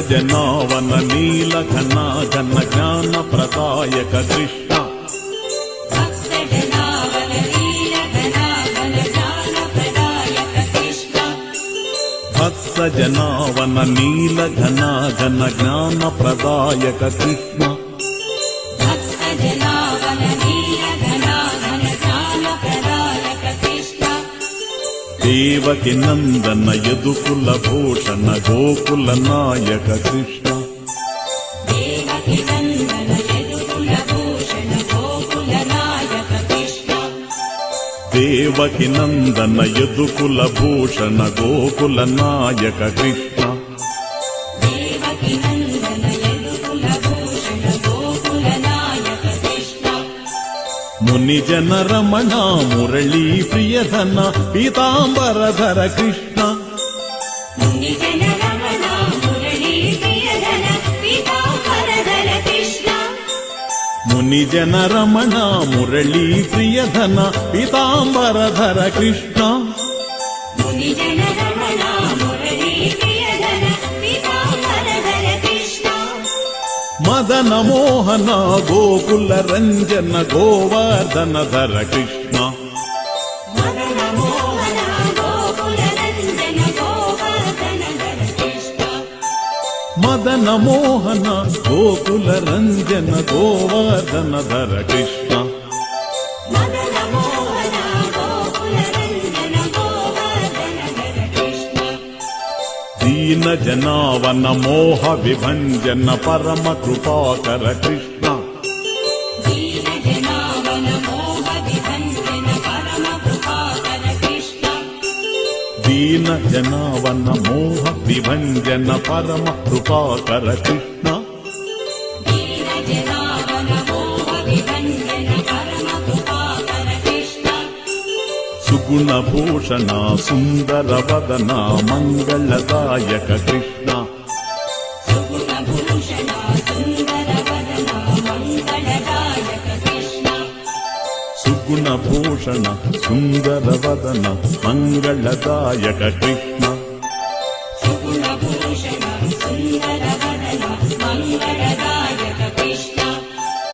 జనావన నీల ఘన ఘన జ్ఞాన ప్రదాయక కృష్ణ భక్త జనావన నీల ఘన ఘన జ్ఞాన ప్రదాయక కృష్ణ దేవకి నందన యదుకుల భూషణ గోకుల నాయక కృష్ణ దేవకి నందన యదుకుల భూషణ గోకుల నాయక కృష్ణ ముని జన రమణ మురళీ ప్రియధన పీతాంబరధర కృష్ణ ముని జన రమణ మురళీ ప్రియధన పీతాంబరధర కృష్ణ మదన మోహన గోకుల రంజన గోవర్ధన ధర కృష్ణ మదన మోహన గోకుల రంజన గోవర్ధన ధర కృష్ణ దీన జనావన మోహ విభంజన పరమ కృపాకర కృష్ణ దీన జనావన మోహ విభంజన పరమ కృపాకర కృష్ణ సుగుణ భూషణ సుందర వదన మంగళదాయక కృష్ణ సుగుణ భూషణ సుందర వదన మంగళదాయక కృష్ణ